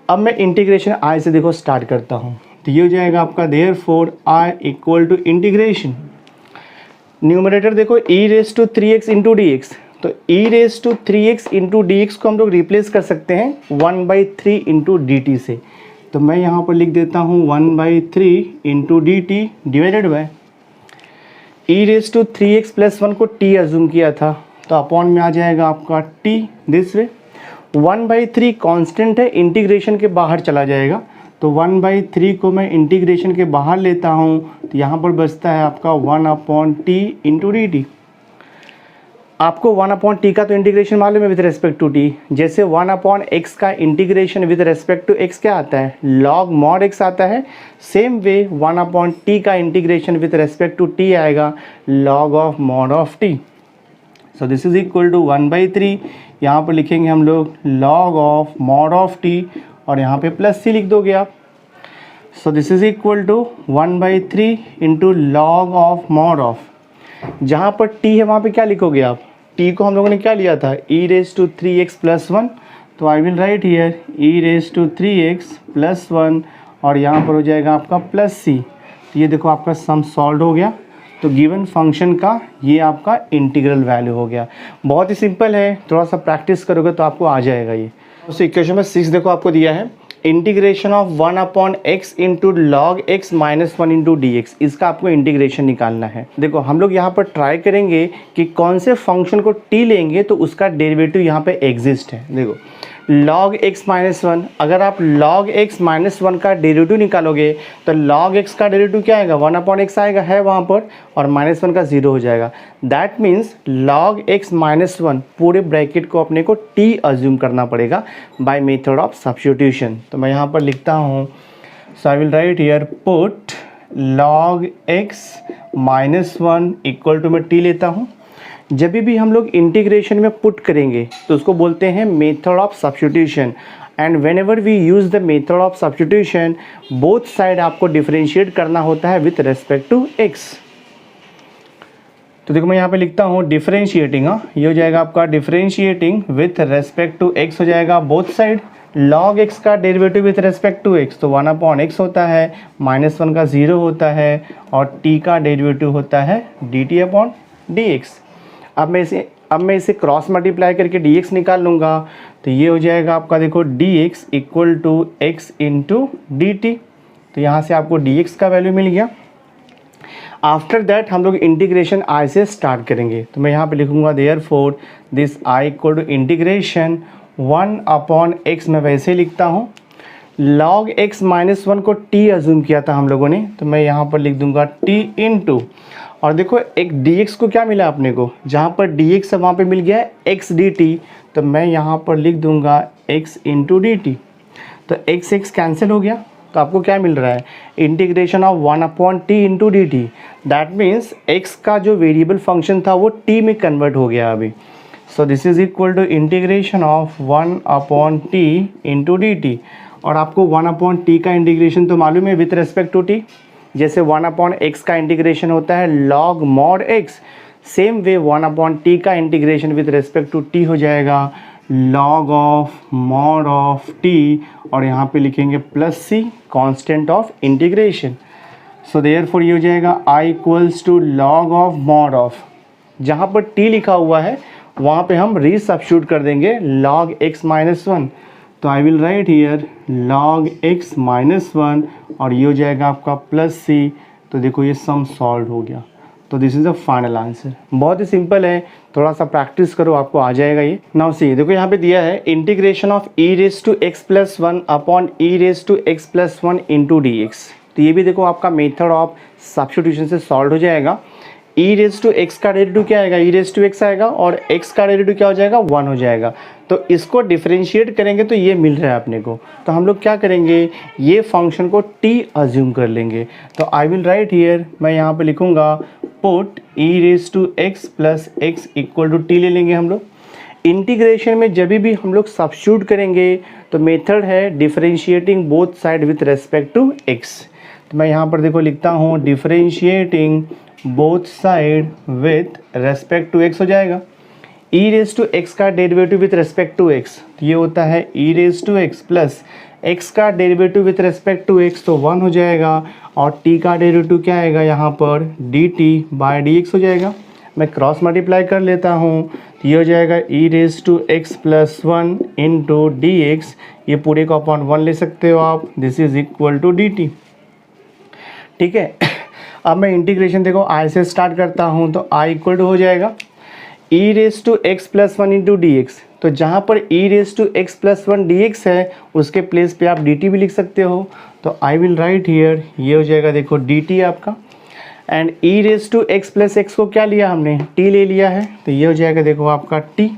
अब मैं इंटीग्रेशन आई से देखो स्टार्ट करता हूँ, तो ये हो जाएगा आपका therefore I equal to integration, numerator देखो e raise to 3x into D x, तो e raise to 3x into D x को हम लोग रिप्लेस कर सकते हैं 1/3 इंटू डी टी से। तो मैं यहाँ पर लिख देता हूँ 1/3 into d t divided by e raise to 3x plus 1 को t अज्यूम किया था, तो अपॉन में आ जाएगा आपका t दिस वे। 1/3 कांस्टेंट है, इंटीग्रेशन के बाहर चला जाएगा, तो 1/3 को मैं इंटीग्रेशन के बाहर लेता हूँ, तो यहाँ पर बचता है आपका 1/t इंटू डी टी। आपको 1/t का तो इंटीग्रेशन मालूम है विद रेस्पेक्ट टू t, जैसे 1/x का integration with respect to x क्या आता है, log mod x आता है, सेम वे 1/t का integration with respect to t आएगा log of mod of t। So this is equal to 1/3, यहाँ पर लिखेंगे हम लोग log of mod of t, और यहाँ पे प्लस c लिख दोगे आप। So this is equal to 1/3 into log of mod of, जहाँ पर t है वहाँ पे क्या लिखोगे आप, t को हम लोगों ने क्या लिया था ई रेस टू 3x प्लस 1, तो I will write here e raise to 3x plus 1, और यहाँ पर हो जाएगा आपका प्लस c। तो ये देखो आपका सम सॉल्व हो गया, तो गिवन फंक्शन का ये आपका इंटीग्रल वैल्यू हो गया। बहुत ही सिंपल है, थोड़ा सा प्रैक्टिस करोगे तो आपको आ जाएगा ये। तो इक्वेशन में 6 देखो आपको दिया है, integration of 1/x into log x minus 1 into D X, इसका आपको इंटीग्रेशन निकालना है। देखो हम लोग यहाँ पर ट्राई करेंगे कि कौन से फंक्शन को t लेंगे तो उसका डेरिवेटिव यहाँ पे एग्जिस्ट है। देखो log x माइनस 1, अगर आप log x माइनस 1 का डेरिवेटिव निकालोगे तो log x का डेरिवेटिव क्या आएगा 1/x आएगा, है वहाँ पर, और माइनस 1 का 0 हो जाएगा। That means log x minus 1 पूरे ब्रैकेट को अपने को t अज्यूम करना पड़ेगा बाय मेथड ऑफ सब्स्टिट्यूशन। तो मैं यहाँ पर लिखता हूँ, so I will write here put log x minus 1 equal to मैं t लेता हूँ। जब भी हम लोग इंटीग्रेशन में पुट करेंगे तो उसको बोलते हैं method of substitution, and whenever we use the method of substitution both side आपको डिफरेंशिएट करना होता है विथ रेस्पेक्ट टू x। तो देखो मैं यहाँ पे लिखता हूँ डिफरेंशिएटिंग, ये हो जाएगा आपका differentiating with respect to x हो जाएगा बोथ साइड। log x का derivative with respect to x तो 1/x होता है, माइनस 1 का 0 होता है, और t का डेरिवेटिव होता है dt अपॉन dx। अब मैं इसे क्रॉस मल्टीप्लाई करके dx निकाल लूँगा, तो ये हो जाएगा आपका देखो dx equal to x into d t. तो यहाँ से आपको dx का वैल्यू मिल गया। आफ्टर दैट हम लोग इंटीग्रेशन i से स्टार्ट करेंगे, तो मैं यहाँ पे लिखूँगा therefore this i equal to integration 1/x, मैं वैसे लिखता हूँ log x माइनस 1 को t अज्यूम किया था हम लोगों ने, तो मैं यहाँ पर लिख दूँगा t इंटू, और देखो एक dx को क्या मिला अपने को, जहाँ पर dx है वहाँ पे मिल गया है x dt, तो मैं यहाँ पर लिख दूँगा x इंटू डी टी। तो x कैंसिल हो गया, तो आपको क्या मिल रहा है integration of 1/t into d T. That means x का जो वेरिएबल फंक्शन था वो t में कन्वर्ट हो गया अभी। So this is equal to integration of 1/t into d t. और आपको 1/t का इंटीग्रेशन तो मालूम है विथ रेस्पेक्ट टू t, जैसे 1/x का इंटीग्रेशन होता है log mod x, same way 1/t का integration with respect to t हो जाएगा log of mod of t, और यहाँ पे लिखेंगे plus c constant of integration. So therefore ये हो जाएगा i equals to log of mod of, जहाँ पर t लिखा हुआ है वहाँ पे हम रीसब्स्टिट्यूट कर देंगे log x माइनस 1, तो I will write here log x minus 1, और ये हो जाएगा आपका प्लस c। तो देखो ये सम सॉल्व हो गया, तो this is the final answer. बहुत ही सिंपल है, थोड़ा सा प्रैक्टिस करो आपको आ जाएगा ये। नाउ सी, देखो यहाँ पे दिया है integration of e raise to x plus 1 upon e raise to x plus 1 into D x. तो ये भी देखो आपका मेथड ऑफ सब्स्टिट्यूशन से सॉल्व हो जाएगा। e रेज टू x का डेरिवेटिव क्या आएगा, e रेज टू x आएगा, और x का डेरिवेटिव क्या हो जाएगा, 1 हो जाएगा। तो इसको डिफरेंशिएट करेंगे तो ये मिल रहा है अपने को, तो हम लोग क्या करेंगे, ये फंक्शन को t अज्यूम कर लेंगे। तो आई विल राइट हियर, मैं यहाँ पे लिखूँगा put e raise to x plus x equal to t ले लेंगे हम लोग। इंटीग्रेशन में जब भी हम लोग सब्स्टिट्यूट करेंगे तो मेथड है differentiating both side with respect to x। तो मैं यहाँ पर देखो लिखता हूँ differentiating both side with respect to x हो जाएगा। e रेज टू x का derivative with respect to x, तो ये होता है e raise to x plus x का derivative with respect to x, तो 1 हो जाएगा, और t का डेरिवेटिव क्या आएगा यहाँ पर dt बाय dx हो जाएगा। मैं क्रॉस मल्टीप्लाई कर लेता हूँ, तो ये हो जाएगा e raise to x plus 1 into D x, ये पूरे को अपॉन 1 ले सकते हो आप, this is equal to dt। ठीक है, अब मैं इंटीग्रेशन देखो i से स्टार्ट करता हूँ, तो i इक्वल टू हो जाएगा e raise to x plus 1 into D x. तो जहाँ पर e raise to x plus 1 d x है उसके प्लेस पे आप dt भी लिख सकते हो, तो आई विल राइट हियर, ये हो जाएगा देखो dt आपका, and e raise to x plus x को क्या लिया हमने, t ले लिया है, तो ये हो जाएगा देखो आपका t।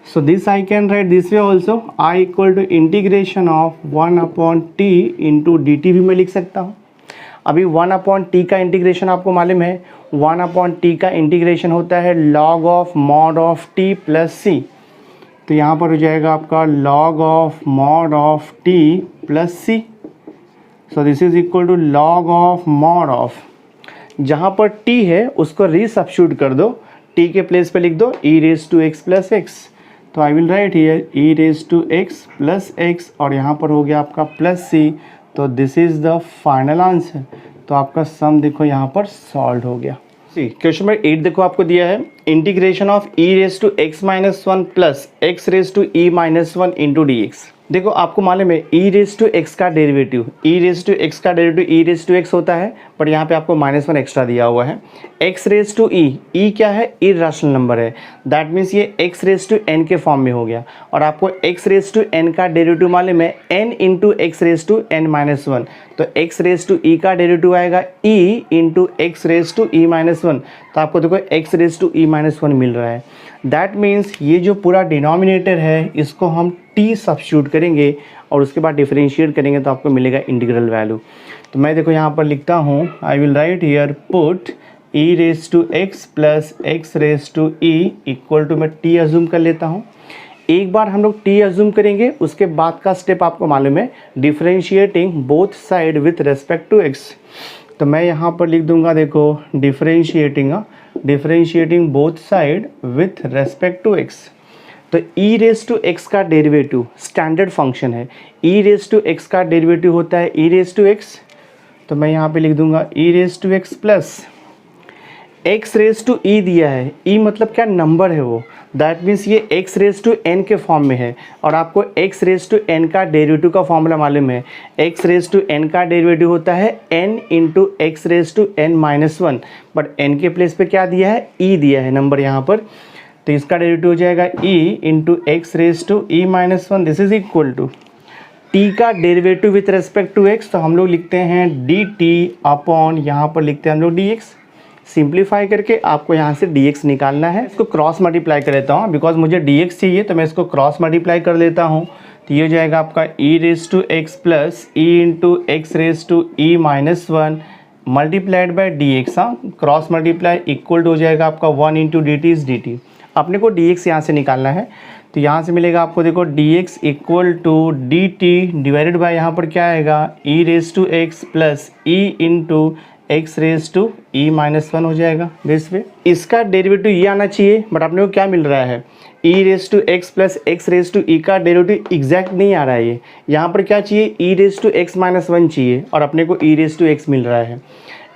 So this I can write this way also, i equal to integration of 1/t into dt भी मैं लिख सकता हूँ। अभी 1/t का इंटीग्रेशन आपको मालूम है, 1/t का इंटीग्रेशन होता है log of mod of t plus c, तो यहाँ पर हो जाएगा आपका log of mod of t plus c। So this is equal to log of mod of, जहाँ पर t है उसको रीसब्स्टिट्यूट कर दो, t के प्लेस पे लिख दो e raise to x plus x, तो I will write here e raise to x plus x, और यहाँ पर हो गया आपका प्लस c। तो this is the final answer. तो आपका सम देखो यहाँ पर सॉल्व हो गया। सी क्वेश्चन नंबर 8 देखो आपको दिया है integration of e raise to x minus 1 plus x raise to e minus 1 into D x. देखो आपको मालूम है e रेज टू x का derivative, e raise to x का derivative e raise to x होता है, बट यहाँ पे आपको -1 एक्स्ट्रा दिया हुआ है। x रेज टू e क्या है, इरेशनल नंबर है, दैट मीन्स ये x रेज टू n के फॉर्म में हो गया, और आपको x रेज टू n का डेरिवेटिव मालूम है n into x raise to n minus 1, तो x रेज टू e का डेरिवेटिव आएगा e into x raise to e minus 1, तो आपको देखो x raise to e minus 1 मिल रहा है। दैट मीन्स ये जो पूरा डिनोमिनेटर है इसको हम t सब्स्टिट्यूट करेंगे और उसके बाद डिफरेंशिएट करेंगे तो आपको मिलेगा इंटीग्रल वैल्यू। तो मैं देखो यहाँ पर लिखता हूँ, I will write here put e raise to x plus x raise to e equal to, मैं t अज्यूम कर लेता हूँ। एक बार हम लोग t अज्यूम करेंगे, उसके बाद का स्टेप आपको मालूम है differentiating both side with respect to x। तो मैं यहाँ पर लिख दूंगा देखो differentiating both side with respect to x। तो e रेज टू x का डेरिवेटिव स्टैंडर्ड फंक्शन है, e रेज टू x का डेरिवेटिव होता है e रेज टू x, तो मैं यहाँ पे लिख दूंगा e raise to x plus x raise to e दिया है, e मतलब क्या नंबर है वो, दैट मीन्स ये x रेज टू n के फॉर्म में है, और आपको x रेज टू n का डेरिवेटिव का फॉर्मूला मालूम है, x रेज टू n का डेरिवेटिव होता है n into x raise to n minus 1, but n के प्लेस पे क्या दिया है, e दिया है नंबर यहाँ पर, तो इसका डेरिवेटिव हो जाएगा e into x raise to e minus 1, this is equal to t का derivative with respect to x, तो हम लोग लिखते हैं dt अपॉन, यहाँ पर लिखते हैं हम लोग dx। सिंप्लीफाई करके आपको यहाँ से dx निकालना है, इसको क्रॉस मल्टीप्लाई कर लेता हूँ, बिकॉज मुझे dx चाहिए तो मैं इसको क्रॉस मल्टीप्लाई कर लेता हूँ। तो ये हो जाएगा आपका e raise to x plus e into x raise to e minus 1 multiplied by dx, हाँ क्रॉस मल्टीप्लाई इक्वल टू हो जाएगा आपका 1 इंटू dt इज dt। अपने को dx यहाँ से निकालना है, तो यहाँ से मिलेगा आपको देखो dx equal to dt divided by यहाँ पर क्या आएगा e raise to x plus e into x raise to e minus one हो जाएगा दिस वे। इसका डेरिवेटिव ये आना चाहिए, बट अपने को क्या मिल रहा है e raise to x plus x raise to e का डेरिवेटिव एग्जैक्ट नहीं आ रहा है। ये यहाँ पर क्या चाहिए e raise to x minus one चाहिए, और अपने को e रेज टू एक्स मिल रहा है।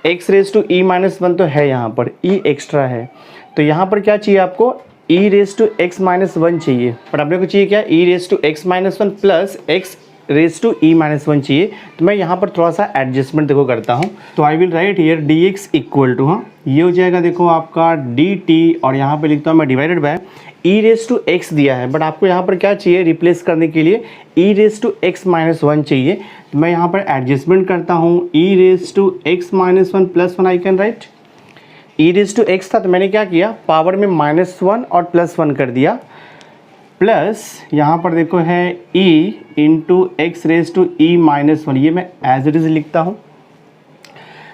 X raise to e minus one तो है यहाँ पर, e एक्स्ट्रा है, तो यहाँ पर क्या चाहिए आपको e raise to x minus one चाहिए, पर अपने को चाहिए क्या e raise to x minus one plus x raise to e minus one चाहिए। तो मैं यहाँ पर थोड़ा सा एडजस्टमेंट देखो करता हूँ, तो I will write here dx equal to, हाँ ये हो जाएगा देखो आपका dt, और यहाँ पे लिखता हूँ मैं divided by e raise to x दिया है, बट आपको यहाँ पर क्या चाहिए रिप्लेस करने के लिए e raise to x minus one चाहिए। तो मैं यहाँ पर एडजस्टमेंट करता हूँ e raise to x minus one plus one, I can write e raise to x था तो मैंने क्या किया पावर में माइनस वन और प्लस वन कर दिया, प्लस यहाँ पर देखो है e into x raise to e minus one, ये मैं एज इट इज लिखता हूँ।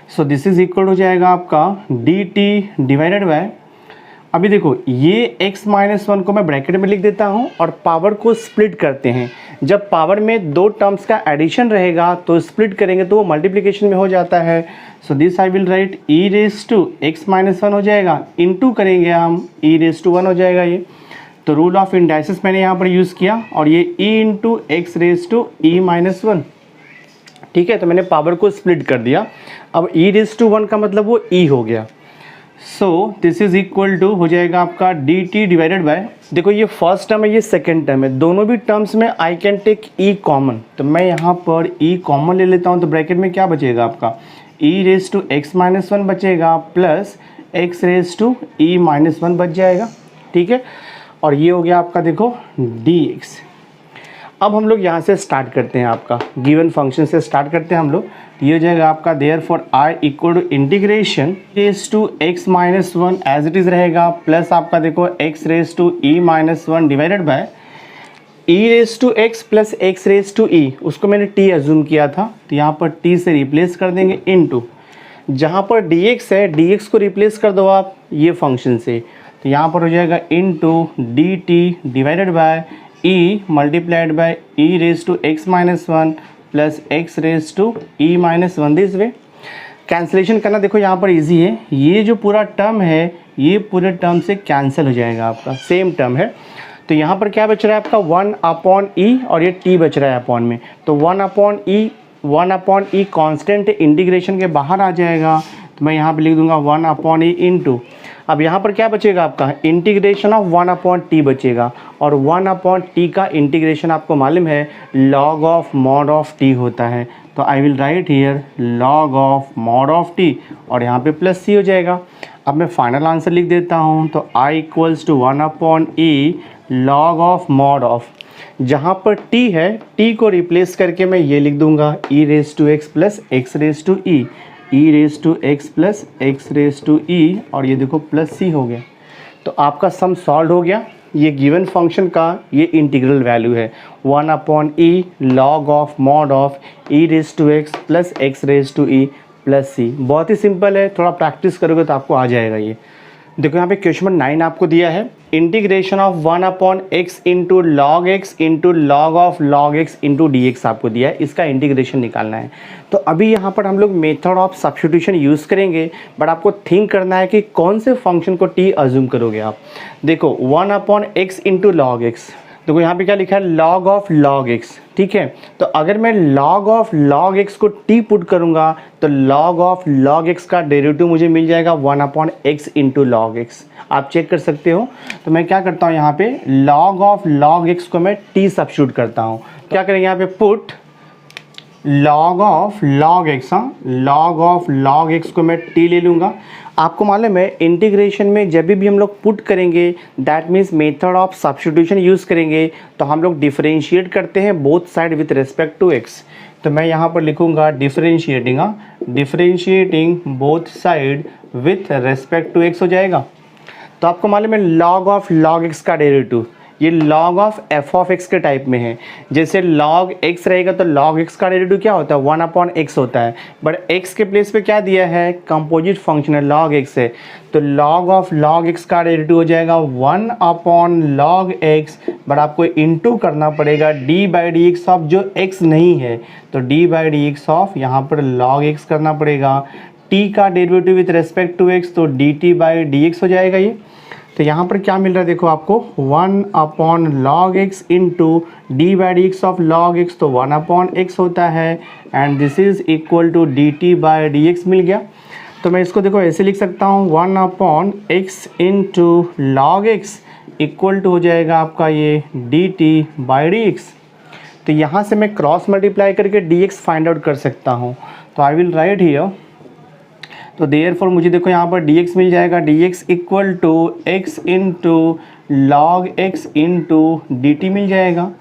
सो दिस इज इक्वल हो जाएगा आपका dt डिवाइडेड बाय, अभी देखो ये x माइनस वन को मैं ब्रैकेट में लिख देता हूँ और पावर को स्प्लिट करते हैं। जब पावर में दो टर्म्स का एडिशन रहेगा तो स्प्लिट करेंगे तो वो मल्टीप्लिकेशन में हो जाता है। So this I will write e raise to x minus one हो जाएगा, इनटू करेंगे हम e रेज टू वन हो जाएगा ये। तो रूल ऑफ इंडाइसिस मैंने यहाँ पर यूज़ किया, और ये e into x raise to e minus one, ठीक है। तो मैंने पावर को स्प्लिट कर दिया, अब e रेज टू वन का मतलब वो e हो गया। So this is equal to हो जाएगा आपका dt डिवाइडेड बाय, देखो ये फर्स्ट टर्म है ये सेकेंड टर्म है, दोनों भी टर्म्स में I can take e common, तो मैं यहाँ पर e कॉमन ले लेता हूँ। तो ब्रैकेट में क्या बचेगा आपका e raise to x minus one बचेगा plus x raise to e minus one बच जाएगा, ठीक है। और ये हो गया आपका देखो dx। अब हम लोग यहाँ से स्टार्ट करते हैं, आपका गिवन फंक्शन से स्टार्ट करते हैं हम लोग। ये हो जाएगा आपका therefore I equal to integration raise to x minus one as it is रहेगा, प्लस आपका देखो x raise to e minus one divided by e raise to x plus x raise to e, उसको मैंने t assume किया था तो यहाँ पर t से रिप्लेस कर देंगे इनटू, जहाँ पर dx है dx को रिप्लेस कर दो आप ये फंक्शन से, तो यहाँ पर हो जाएगा into dt divided by e multiplied by e raise to x minus one plus x raise to e minus one, this way. Cancellation करना देखो यहाँ पर इजी है, ये जो पूरा टर्म है ये पूरे टर्म से कैंसिल हो जाएगा, आपका सेम टर्म है। तो यहाँ पर क्या बच रहा है आपका 1 अपॉन ई, और ये t बच रहा है अपॉन में, तो 1 अपॉन ई कॉन्स्टेंट इंटीग्रेशन के बाहर आ जाएगा, तो मैं यहाँ पे लिख दूंगा 1 अपॉन ई इंटू, अब यहाँ पर क्या बचेगा आपका इंटीग्रेशन ऑफ 1 अपॉन टी बचेगा, और 1 अपॉन टी का इंटीग्रेशन आपको मालूम है log of mod of T होता है, तो I will write here log of mod of T, और यहाँ पे प्लस सी हो जाएगा। अब मैं फाइनल आंसर लिख देता हूँ, तो i equals to 1 upon e log of mod of, जहाँ पर t है t को रिप्लेस करके मैं ये लिख दूंगा e raise to x plus x raise to e, e raise to x plus x raise to e, और ये देखो प्लस सी हो गया। तो आपका सम सॉल्व हो गया। ये गिवन फंक्शन का ये इंटीग्रल वैल्यू है 1 upon e log of mod of e raise to x plus x raise to e plus c. बहुत ही सिंपल है, थोड़ा प्रैक्टिस करोगे तो आपको आ जाएगा ये। देखो यहाँ पे क्वेश्चन नंबर 9 आपको दिया है, integration of 1 upon x into log x into log of log x into D x आपको दिया है, इसका इंटीग्रेशन निकालना है। तो अभी यहाँ पर हम लोग मेथड ऑफ सब्स्टिट्यूशन यूज़ करेंगे, बट आपको थिंक करना है कि कौन से फंक्शन को टी अज्यूम करोगे आप। देखो 1 upon x into log x, देखो यहाँ पे क्या लिखा है लॉग ऑफ लॉग एक्स, ठीक है। तो अगर मैं लॉग ऑफ लॉग एक्स को टी पुट करूँगा तो लॉग ऑफ लॉग एक्स का डेरिवेटिव मुझे मिल जाएगा 1 upon x into log x, आप चेक कर सकते हो। तो मैं क्या करता हूँ यहाँ पे लॉग ऑफ लॉग एक्स को मैं टी सब्स्टिट्यूट करता हूँ। क्या करेंगे यहाँ पे put log of log x, हाँ लॉग ऑफ लॉग एक्स को मैं टी ले लूँगा। आपको मालूम है इंटीग्रेशन में जब भी हम लोग पुट करेंगे that means method of substitution use करेंगे, तो हम लोग डिफरेंशिएट करते हैं both side with respect to x. तो मैं यहाँ पर लिखूँगा differentiating, differentiating both side with respect to x हो जाएगा। तो आपको मालूम है लॉग ऑफ लॉग एक्स का डेरिवेटिव ये log of f of x के टाइप में है। जैसे log x रहेगा तो log x का डेरिवेटिव क्या होता है, 1/x होता है, बट x के प्लेस पे क्या दिया है, कंपोजिट फंक्शन है, log x है, तो log ऑफ log x का डेरिवेटिव हो जाएगा 1/log x, बट आपको इंटू करना पड़ेगा d/dx ऑफ जो x नहीं है, तो d/dx ऑफ यहाँ पर log x करना पड़ेगा, t का derivative with respect to x, तो dt/dx हो जाएगा ये। तो यहाँ पर क्या मिल रहा है देखो आपको, 1/log x into d/dx of log x, तो 1/x होता है, and this is equal to dt/dx मिल गया। तो मैं इसको देखो ऐसे लिख सकता हूँ, 1/x into log x equal to हो जाएगा आपका ये dt/dx। तो यहाँ से मैं क्रॉस मल्टीप्लाई करके dx फाइंड आउट कर सकता हूँ, तो आई विल राइट हियर, तो देयरफॉर मुझे देखो यहाँ पर dx मिल जाएगा, dx equal to x into log x into dt मिल जाएगा।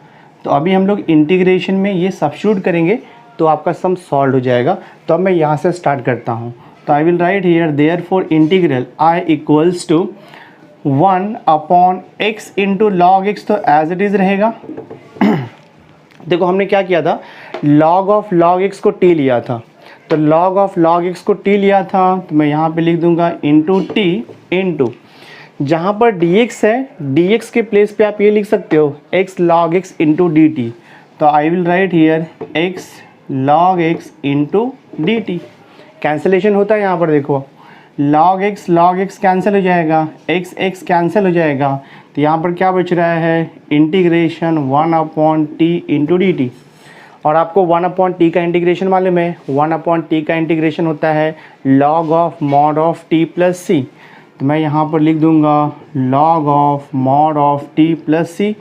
तो अभी हम लोग इंटीग्रेशन में ये सब्स्टिट्यूट करेंगे तो आपका सम सॉल्व हो जाएगा। तो अब मैं यहाँ से स्टार्ट करता हूँ, तो I will write here therefore integral i equals to 1/x into log x, तो एज इट इज़ रहेगा। देखो हमने क्या किया था, log ऑफ log x को t लिया था, तो log ऑफ log x को t लिया था, तो मैं यहाँ पे लिख दूंगा इंटू t इंटू, जहाँ पर dx है dx के प्लेस पे आप ये लिख सकते हो x log x into dt, तो I will write here x log x into dt। Cancellation होता है यहाँ पर देखो, log x कैंसिल हो जाएगा, x कैंसिल हो जाएगा, तो यहाँ पर क्या बच रहा है, इंटीग्रेशन 1/t इंटू dt। और आपको 1/t का इंटीग्रेशन मालूम है, 1/t का इंटीग्रेशन होता है log of mod of t plus c, तो मैं यहाँ पर लिख दूंगा log of mod of t plus c,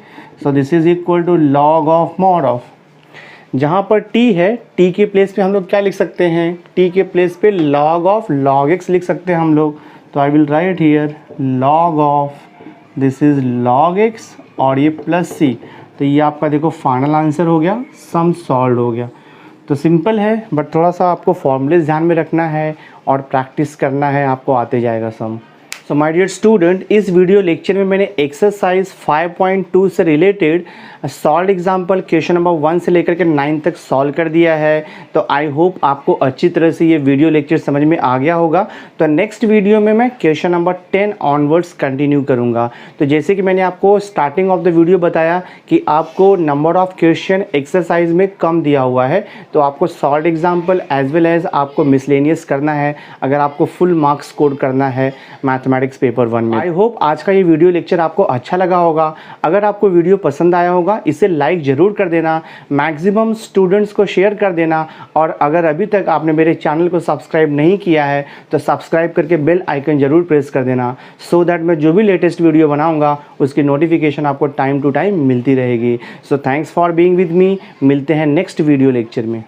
so this is equal to log of mod of, जहाँ पर t है t के प्लेस पे हम लोग क्या लिख सकते हैं, t के प्लेस पे log ऑफ log x लिख सकते हैं हम लोग, तो I will write here log of this is log x और ये प्लस सी, तो ये आपका देखो फाइनल आंसर हो गया, सम सॉल्व हो गया। तो सिंपल है, बट थोड़ा सा आपको फॉर्मूलेस ध्यान में रखना है और प्रैक्टिस करना है, आपको आते जाएगा सम। सो माय डियर स्टूडेंट, इस वीडियो लेक्चर में मैंने एक्सरसाइज 5.2 से related solve example question number 1 से लेकर के 9 तक सॉल्व कर दिया है। तो आई होप आपको अच्छी तरह से ये वीडियो लेक्चर समझ में आ गया होगा। तो नेक्स्ट वीडियो में मैं क्वेश्चन नंबर 10 ऑनवर्ड्स कंटिन्यू करूँगा। तो जैसे कि मैंने आपको स्टार्टिंग ऑफ द वीडियो बताया कि आपको नंबर ऑफ क्वेश्चन एक्सरसाइज में कम दिया हुआ है, तो आपको solve example as well as आपको मिसलेनियस करना है अगर आपको फुल मार्क्स स्कोर करना है मैथमेटिक्स पेपर 1 में। आई होप आज का ये वीडियो लेक्चर आपको अच्छा लगा होगा। अगर आपको वीडियो पसंद आया होगा इसे लाइक ज़रूर कर देना, मैक्सिमम स्टूडेंट्स को शेयर कर देना, और अगर अभी तक आपने मेरे चैनल को सब्सक्राइब नहीं किया है तो सब्सक्राइब करके बेल आइकन ज़रूर प्रेस कर देना, सो दैट मैं जो भी लेटेस्ट वीडियो बनाऊंगा उसकी नोटिफिकेशन आपको टाइम टू टाइम मिलती रहेगी। So thanks for being with me, मिलते हैं नेक्स्ट वीडियो लेक्चर में।